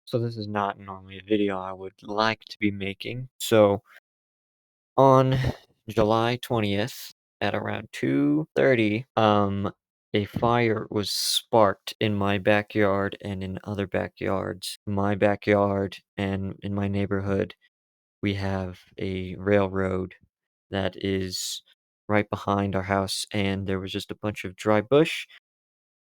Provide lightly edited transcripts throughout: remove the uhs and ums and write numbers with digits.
So this is not normally a video I would like to be making. So on July 20th at around 2:30, a fire was sparked in my backyard and in other backyards. My backyard and in my neighborhood, we have a railroad that is right behind our house, and there was just a bunch of dry bush.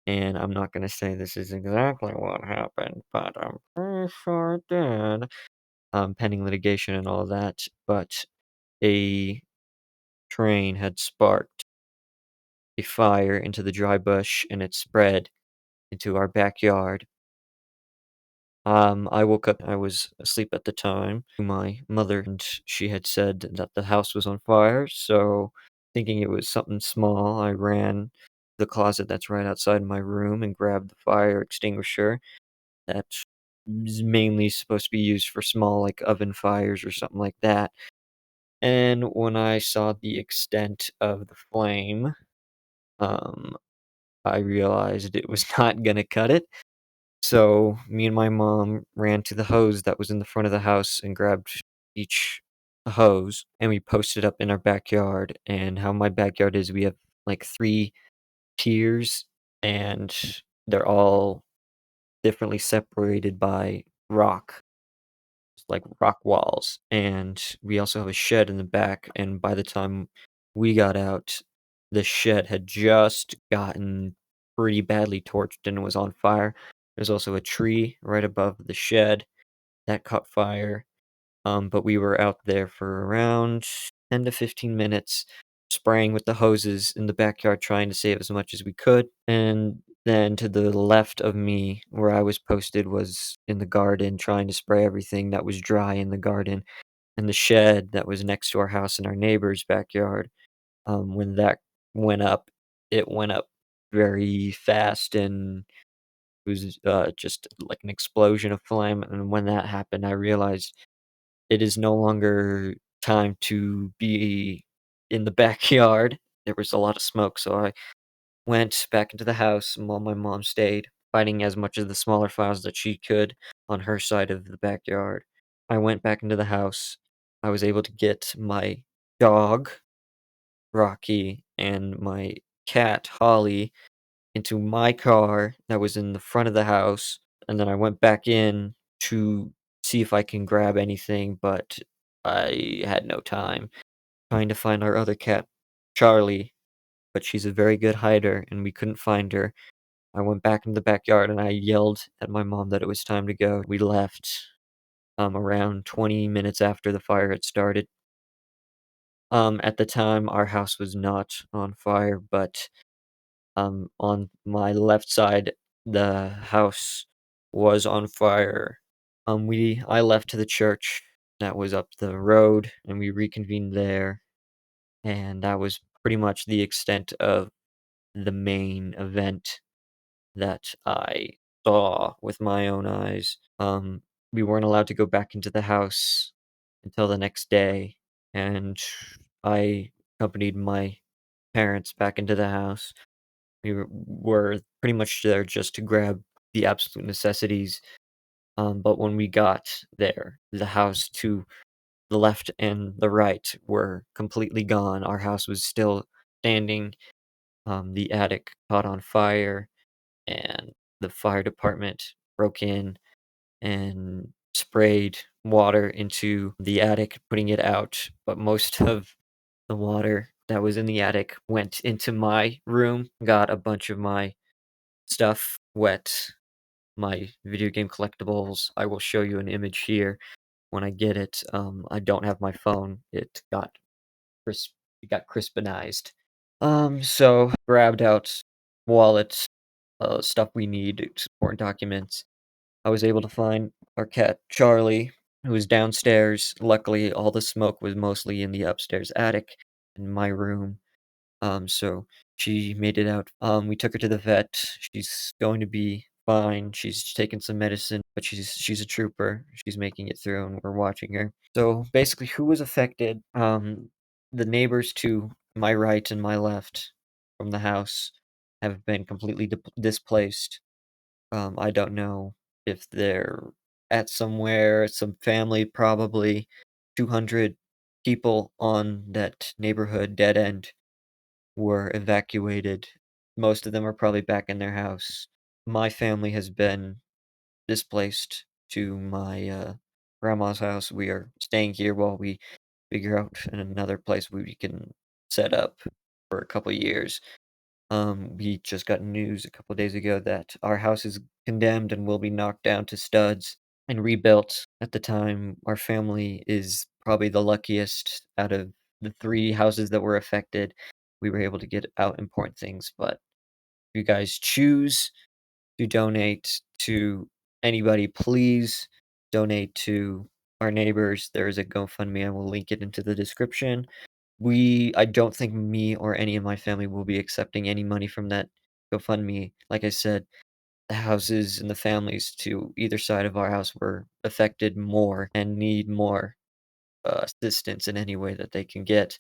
And I'm not gonna say this is exactly what happened, but I'm pretty sure it did, pending litigation and all that. But a train had sparked a fire into the dry bush, and it spread into our backyard. I woke up. I was asleep at the time. My mother, and she had said that the house was on fire. So, thinking it was something small, I ran to the closet that's right outside my room and grabbed the fire extinguisher. That is mainly supposed to be used for small, like, oven fires or something like that. And when I saw the extent of the flame, um, I realized it was not gonna cut it. So, me and my mom ran to the hose that was in the front of the house and grabbed each a hose, and we posted up in our backyard. And how my backyard is, we have, like, 3 tiers, and they're all differently separated by rock. Like rock walls, and we also have a shed in the back, and by the time we got out, the shed had just gotten pretty badly torched and was on fire. There's also a tree right above the shed that caught fire, but we were out there for around 10 to 15 minutes, spraying with the hoses in the backyard, trying to save as much as we could. And then to the left of me, where I was posted, was in the garden, trying to spray everything that was dry in the garden. And the shed that was next to our house in our neighbor's backyard, when that went up, it went up very fast, and it was just like an explosion of flame. And when that happened, I realized it is no longer time to be in the backyard. There was a lot of smoke, so I went back into the house while my mom stayed, fighting as much of the smaller fires that she could on her side of the backyard. I went back into the house. I was able to get my dog, Rocky, and my cat, Holly, into my car that was in the front of the house, and then I went back in to see if I can grab anything, but I had no time. Trying to find our other cat, Charlie, but she's a very good hider, and we couldn't find her. I went back in the backyard and I yelled at my mom that it was time to go. We left around 20 minutes after the fire had started. At the time, our house was not on fire, but on my left side, the house was on fire. I left to the church that was up the road, and we reconvened there, and that was pretty much the extent of the main event that I saw with my own eyes. We weren't allowed to go back into the house until the next day, and I accompanied my parents back into the house. We were pretty much there just to grab the absolute necessities. But when we got there, the house to the left and the right were completely gone. Our house was still standing. The attic caught on fire, and the fire department broke in and sprayed water into the attic, putting it out. But most of the water that was in the attic went into my room, got a bunch of my stuff wet, my video game collectibles. I will show you an image here when I get it. I don't have my phone. Crisp it got crispinized. So grabbed out wallets, stuff we need, important documents. I was able to find our cat Charlie, who was downstairs. Luckily, all the smoke was mostly in the upstairs attic in my room. So she made it out. We took her to the vet. She's going to be fine. She's taking some medicine, but she's a trooper. She's making it through, and we're watching her. So basically, who was affected? The neighbors to my right and my left from the house have been completely displaced. I don't know if they're at somewhere, some family, probably 200 people on that neighborhood dead end were evacuated. Most of them are probably back in their house. My family has been displaced to my grandma's house. We are staying here while we figure out another place we can set up for a couple years. We just got news a couple days ago that our house is condemned and will be knocked down to studs and rebuilt. At the time, our family is probably the luckiest out of the three houses that were affected. We were able to get out important things, but if you guys choose to donate to anybody, please donate to our neighbors. There is a GoFundMe. I will link it into the description. I don't think me or any of my family will be accepting any money from that GoFundMe. Like I said, the houses and the families to either side of our house were affected more and need more assistance in any way that they can get.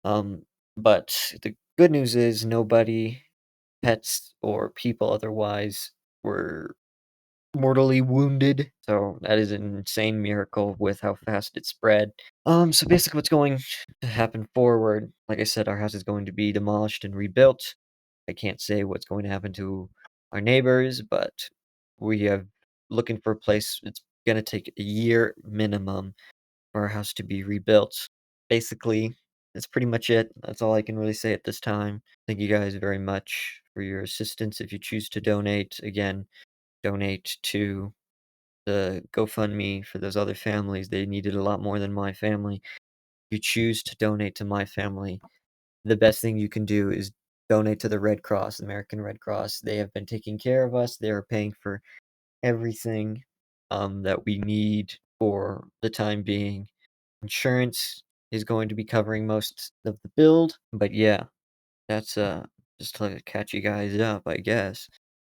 Um, but the good news is nobody, pets or people otherwise, were mortally wounded. So that is an insane miracle with how fast it spread. So basically what's going to happen forward, like I said, our house is going to be demolished and rebuilt. I can't say what's going to happen to our neighbors, but we have looking for a place. It's gonna take a year minimum for our house to be rebuilt. Basically, that's pretty much it. That's all I can really say at this time. Thank you guys very much for your assistance. If you choose to donate, again, donate to the GoFundMe for those other families. They needed a lot more than my family. If you choose to donate to my family, the best thing you can do is donate to the Red Cross, American Red Cross. They have been taking care of us. They are paying for everything that we need for the time being. Insurance is going to be covering most of the build, but yeah, that's just to catch you guys up, I guess.